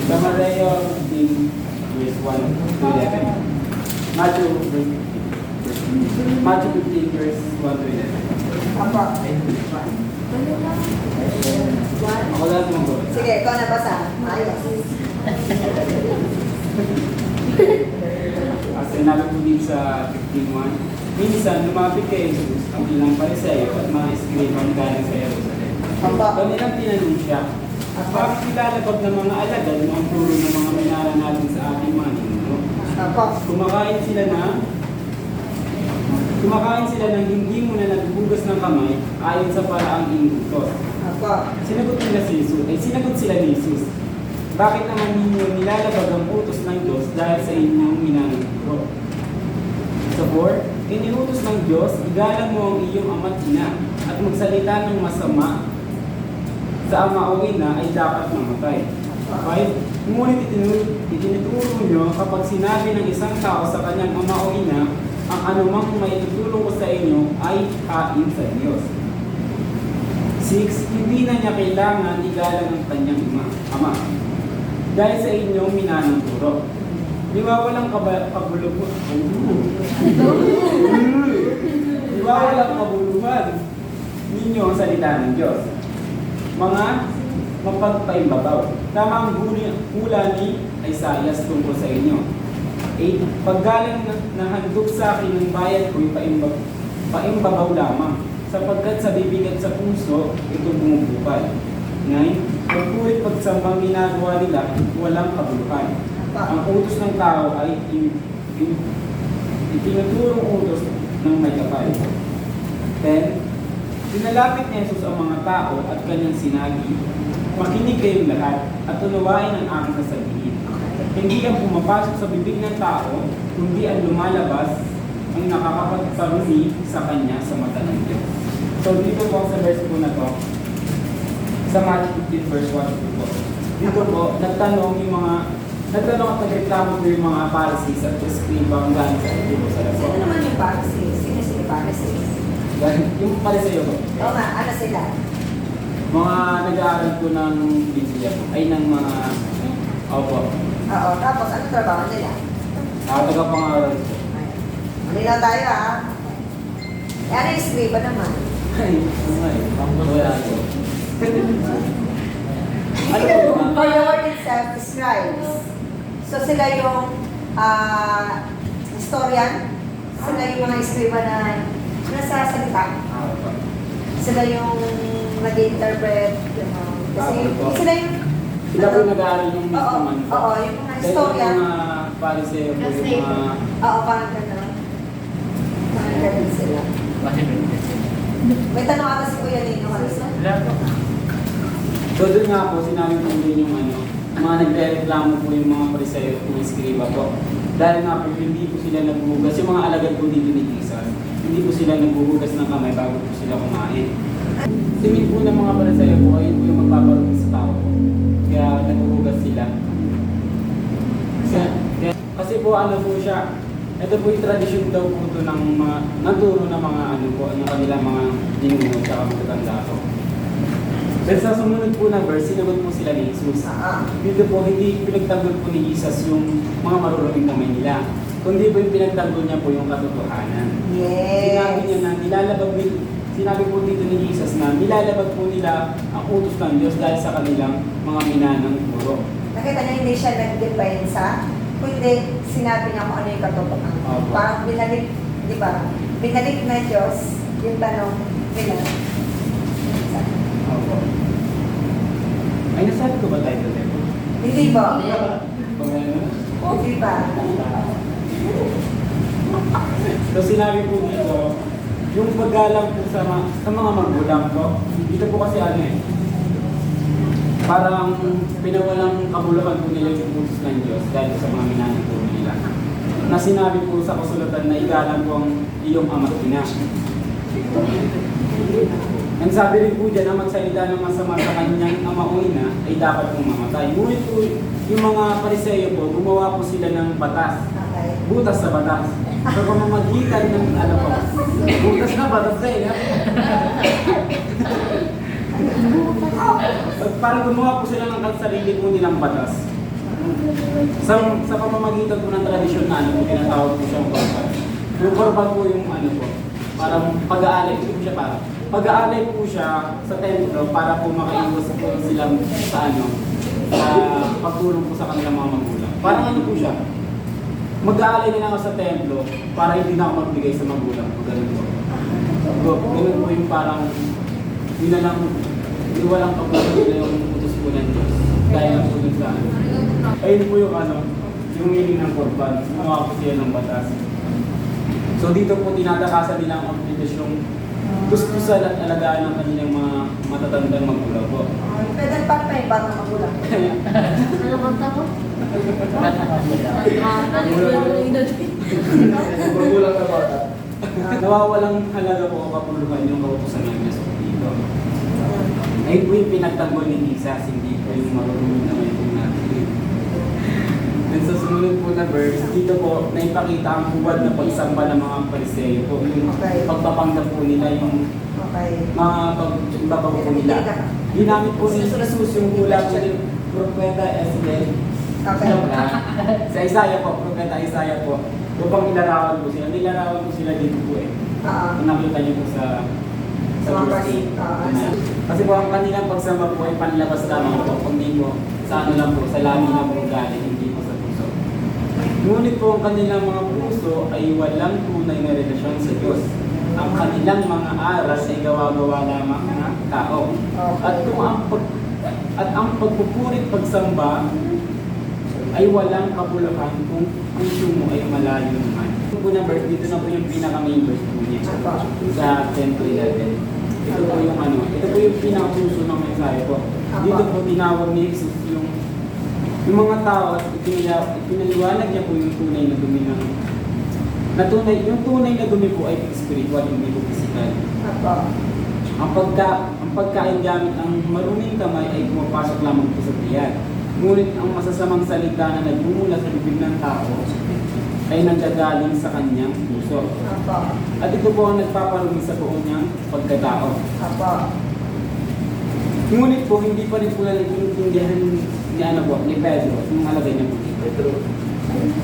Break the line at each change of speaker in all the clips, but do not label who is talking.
Sa Mateo 15, verse 1 to 11. Matthew 15, verse 1 to 11.
Apo.
Ako lahat mong go.
Sige, ikaw na basa. Ayos.
Sinabi po din sa 15:1, minsan lumapit kay Jesus ang ilang Pariseo at mga eskribang galing sa Jerusalem.
Apo.
Kanilang tinanong siya, bakit nilalabag ng mga alagad mo ang puro ng mga minara natin sa ating mga ninuno?
Apo.
Kumakain sila ng hindi mo na nagbubugas ng kamay ayon sa paraang inutos.
Apo.
Sinagot sila ni Jesus, bakit naman ninyo nilalabag ang utos ng Diyos dahil sa inyong minanuturo? Sa 4, iniutos ng Diyos, igalang mo ang iyong ama't ina at magsalita ng masama sa ama o ina ay dapat mamatay. 5, ngunit itinuturo nyo kapag sinabi ng isang tao sa kanyang ama o ina, ang anumang may tutulong ko sa inyo ay hain sa Diyos. 6, hindi na niya kailangan igalang ang kanyang ama dahil sa inyong minanuturo. Di ba walang kabuluhan? Di ba walang kabuluhan ninyo ang salita ng Diyos? Mga mapagpaimbabaw. Tama ang hula ni Isaias tungkol sa inyo. 8. Paggaling na handog sa akin ng bayad ko'y paimbabaw lamang, sapagkat sa bibig at sa puso, ito bumubukal. 9. Pagkulit pagsambang ginagawa nila, walang kabuluhan. Ang utos ng tao ay itinuturong utos ng may kapal. 10. Pinalapit ni Jesus ang mga tao at kanyang sinabi, makinig kayong lahat at unawain ang aking sasabihin. Hindi ang pumapasok sa bibig ng tao, kundi ang lumalabas ang nakakapagparumi sa kanya sa mata ng Diyos. So dito po sa verse po na to, sa Matthew 15 verse 1 po. Dito po, nagtanong at nagreklamo po yung mga Pharisees at Escriba ang galing sa Jerusalem.
Sino naman yung Pharisees? Sino yung Pharisees?
Yung Pariseo po.
Oo nga, ano sila?
Mga nag-aaral po ng Biblia po, ay ng mga, opo,
Oo, tapos ano trabaho nila?
tagapangaral po.
Malinaw tayo Ano yung escriba naman?
Ay, wala po. Ano po ba?
For the word itself is scribes. So sila yung historian, sila yung mga escriba na nasa salita. Sila yung nag-interpret, kasi sila yung
Sila po nag-aaral yung naman po.
Oo, yung mga historian.
Yung mga Pariseo po, yung mga...
Oo, parang gano'n. Parang gano'n sila. May tanong ata si Kuya Nino.
So doon nga po, sinabi po din yung mga nagre-reklamo po yung mga Pariseo at mga Escriba po. Dahil nga po, hindi po sila nagbuhugas. Yung mga alagad po dito ni Jesus, hindi po sila nagbuhugas ng kamay bago po sila kumain. Tingin po ng mga Pariseo po, ayun po yung magpaparumi sa tao po. Kaya nagbuhugas sila. Kasi po ano po siya, ito po yung tradisyon daw po ito ng mga, naturo ng mga yung kanilang mga ninuno at matatanda po. Pero sa sumunod po na verse, sinagot po sila ni Jesus. Dito po, hindi pinagtanggol po ni Jesus yung mga maruruming kamay nila. Kundi po yung pinagtanggol niya po yung katotohanan.
Yes.
Sinabi niya na sinabi po dito ni Jesus na nilalabag po nila ang utos ng Diyos dahil sa kanilang mga minanang puro.
Nakita niya hindi siya nag-define sa, kundi sinabi niya kung ano yung katotohanan.
Opo.
Parang binalik, di ba? Binalik na Diyos yung tanong nila.
Opo. Ay, nasabi ko ba tayo doon?
Hindi ba?
Pag
Hindi ba?
So sinabi po dito, yung paggalang po sa mga magulang po, dito po kasi parang pinawalang kabuluhan po nila yung utos ng Diyos dahil sa mga minanang po nila. Na sinabi po sa kasulatan na igalang po ang iyong ama't ina. Ang sabi rin po dyan na magsalita ng masama sa kanyang ama o ina ay dapat pong mamatay. Ngunit po yung mga Pariseo po, gumawa po sila ng batas.
Okay.
Butas sa batas. Sa pamamagitan ng butas na batas na
Oh,
Parang gumawa po sila ng sarili po nilang batas. Sa pamamagitan po ng tradisyon na ano, tinatawag po siyang korban. Yung korban po yung ano po, parang pag-aalay po siya para. Pag-aalay po siya sa templo para po makaiwas po silang sa ano, sa pagtulong po sa kanilang mga magulang. Parang ano po siya, mag-aalay na lang ako sa templo para hindi na ako magbigay sa magulang. Ganun po. Ganun po yung parang, yun na lang, hindi walang kapatid nila yung utos po ng Diyos. Dahil lang po dun sa ano. Ayun po yung ano, yung meaning ng korban. Gumawa po siya ng batas. So dito po tinatakasan nila ang obligasyong gustusan at alagaan ng kanilang mga matatandang magulang po.
Pwede pa pa yung batang magulang.
Ano kanta mo?
Magulang na bata.
Nawawalang halaga po ang kapuluhan yung kautusan ng Diyos po dito. Ayun po yung pinagtanggol ni Jesus, hindi po yung marunong na may po natin. And sa sumunod po na verse, dito po naipakita ang huwad na pagsamba ng mga Pariseo po. Yung pagpapanggap po nila yung
Okay.
mga pagbabaw po nila. Ginamit po ni Jesus yung hula po ni Propeta Ezekiel.
Okay.
Sa Isaiah po, Propeta Isaiah po. Upang ilarawan po sila. Nilarawan po sila dito po eh. Kung nakita niyo po sa verse 8. Kasi po ang kanilang pagsamba po ay panlabas lamang po. Kung di po, sa ano lang po, sa lami lang po galing, hindi po sa puso. Ngunit po ang kanilang mga puso ay walang tunay na relasyon sa Diyos. Ang kanilang mga aral ay gawa-gawa lamang ng tao. At ang pagpupurit pagsamba ay walang kabuluhan kung puso mo ay malayo naman. Ito po na verse, dito na po yung pinaka-main verse po niya sa 10-11. Ito po yung ano, ito po yung pinaka-puso ng mensahe po. Dito po tinawag ni Jesus yung mga tao at ipinaliwanag niya po yung tunay na dumi ng yung tunay na dumi po ay spiritual, hindi po physical. Ang pagkain gamit ang maruming kamay ay pumapasok lamang po sa tiyan. Ngunit ang masasamang salita na nagmumula sa bibig ng tao ay nanggagaling sa kanyang puso. At ito po ang nagpaparumi sa buong niyang pagkatao. Ngunit po, hindi pa rin po naiintindihan ni Pedro, yung alagay niya po dito.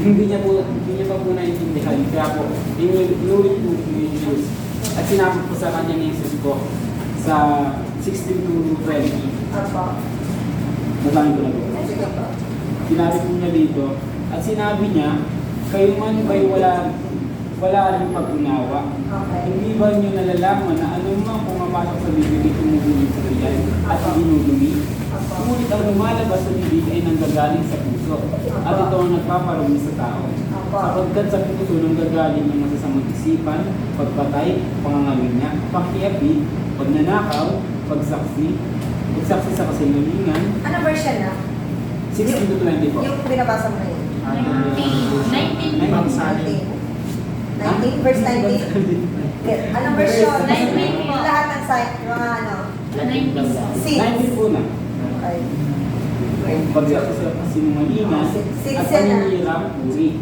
Hindi niya pa po naiintindihan. Kaya po, inulit po ni Jesus. At sinabi po sa kanya ni Jesus po sa 16-20. Nasabi ko na po. Sinabi po niya dito, at sinabi niya, kayo man ba'y wala rin pag-unawa? Hindi ba niyo nalalaman na anumang pumapasok sa bibig ay tumutuloy sa tiyan at dinudumi? Ngunit ang lumalabas sa bibig ay nanggagaling sa puso at ito ang nagpaparumi sa tao. Sapagkat sa puso nanggagaling ang masasamang isipan, pagpatay, pangangalunya, pakiapi, pagnanakaw, pagsaksi sa kasinungalingan.
Ano version na?
16-20 po.
Yung binabasa mo na yun.
19.
19, verse 19. Anong version?
19 po.
Lahat ng site, yung mga ano.
19 po na.
Okay.
Pagsaksi sa kasinungalingan at paninirang puri.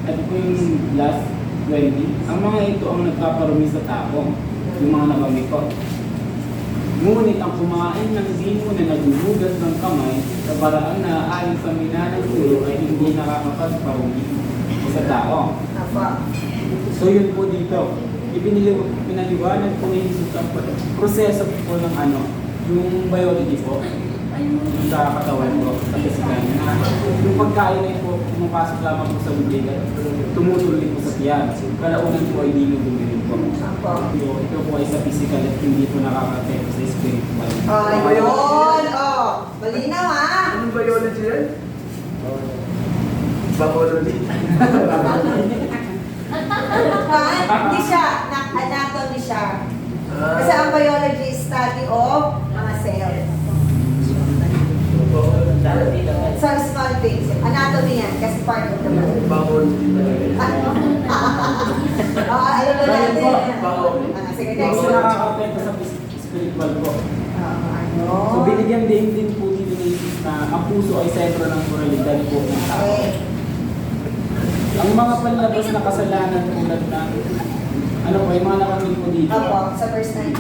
At po yung last 20. Ang mga ito ang nagpaparumi sa tao. Yung mga nabanggit ko. Ngunit ang kumain ng vino na naghuhugas ng kamay sa paraan na ayon sa minanang ulo ay hindi nakakapagparumi sa tao. So yun po dito. Pinaliwanag po ni Jesus ang proseso po ng ano, yung biology po, sa katawan po, sa physical, na yung pagkain ay po pumapasok lamang po sa bibig at tumutuloy po sa tiyan. Kalaunan po ay dinudumi rin po. Ito po ay sa physical at hindi po nakaka-affect sa spiritual.
Ayun! Malinaw ha!
Anong biology yan? Biology.
Hindi siya, anatomy siya. Kasi ang biology is study of mga cells. So small things. Anatomy yan, kasi part of the body.
Biology talaga.
Alam na natin. Sige, next
Ito
one.
nakaka-affect sa spiritual po.
Ano?
So binigyan din po dito ni Jesus na ang puso ay sentro ng moralidad po ng tao.
Okay.
Ang mga panlabas na kasalanan tulad ng ano po, yung mga nakamit po dito.
Opo, sa verse 19.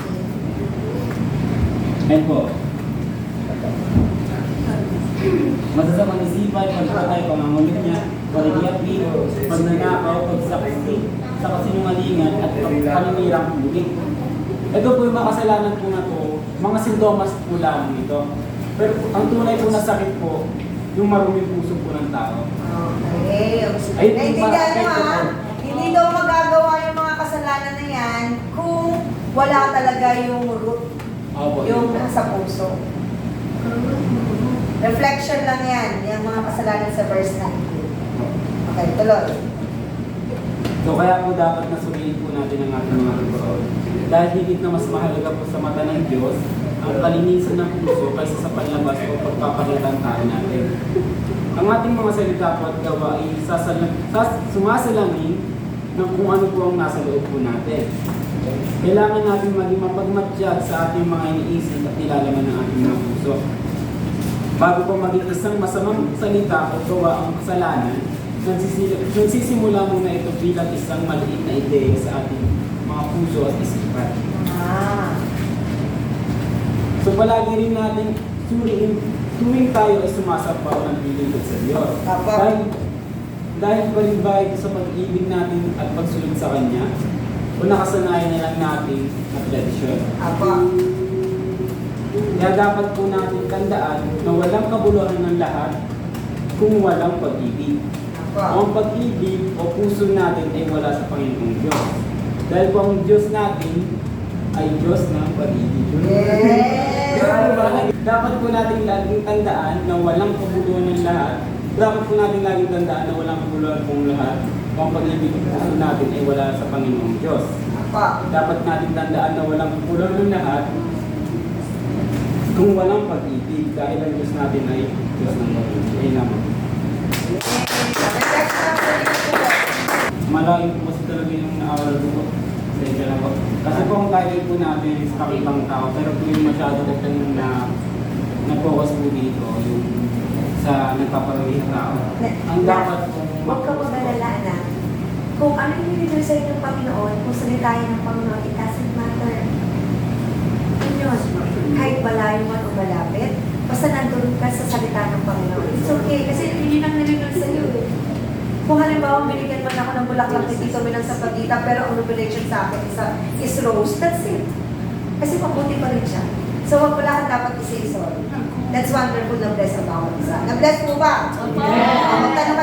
Ayan po. Masasamang isipan, pagkakatay, pangangulit niya, pag-iapin, pagnanakaw, pagsaksi, sa kasinungalingan, at pagkaninirang huli. Ito po yung mga kasalanan po na to, mga sintomas po lamang ito. Pero ang tunay po na sakit po, yung maruming puso po ng tao.
Okay.
Ay,
Naintindihan nyo
para-
ha? Hindi daw magagawa yung mga kasalanan na yan kung wala talaga yung root,
Opo,
yung
yun po.
nasa puso. Reflection lang yan, yung mga kasalanan sa verse 9. Okay, tuloy.
So kaya po dapat nasuriin po natin ang ating mga Diyos. Dahil higit na mas mahalaga po sa mata ng Diyos ang kalinisan ng puso kaysa sa panlabas o pagpapakita ng tao natin. Ang ating mga salita po at gawa ay sumasalamin ng kung ano po ang nasa loob po natin. Kailangan natin maging mapagmatsyag sa ating mga iniisip at nilalaman ng ating mga puso. Bago po maging isang masamang salita o gawa ang kasalanan, nagsisimula muna ito bilang isang maliit na ideya sa ating mga puso at isipan.
Ah.
So palagi rin natin suriin tuwing tayo ay sumasapaw ng pilingkod sa Diyos.
Tama.
Dahil balibay sa pag-ibig natin at pagsunod sa Kanya, o nakasanayan na lang natin na tradisyon.
Apa.
Kaya dapat po natin tandaan na walang kabuluhan ng lahat kung walang pag-ibig. O
Apa.
ang pag-ibig o puso natin ay wala sa Panginoong Diyos. Dahil po ang Diyos natin ay Diyos ng pag-ibig.
Yes!
Dapat po natin laging tandaan na walang kabuluhan ng lahat. Dapat po natin laging tandaan na walang kabuluhan pong lahat. Kung ang pag-ibig ng puso natin ay wala sa Panginoong Diyos.
Apa.
Dapat natin tandaan na walang kabuluhan ng lahat kung walang pag-ibig. Dahil ang Diyos natin ay Diyos ng pag-ibig. Ayun naman. Malaking po kasi talaga yung naaral ko. Sa lang po. Kasi po ang title po natin is Pakitang Tao. Pero po yung masyado ko pong na-focus po dito yung sa nagpaparawing tao. Ang dapat po
Huwag ka mag-alala na. Kung ano yung binigay sa inyo ng Panginoon, kung salitahin ng Panginoon, it doesn't matter. Yun yun. Kahit malayo man o malapit, basta nandun ka sa salita ng Panginoon. It's okay, kasi yun ang nilunod sa iyo. Kung halimbawa, binigyan man ako ng bulaklak ni Tito Minang sa Pagita, pero ang revelation sa akin is rose, that's it. Kasi mabuti pa rin siya. So, wag mo lahat dapat i-say sorry. That's wonderful na bless ang bawat isa. Na-bless mo ba?
Opo.
Magtanong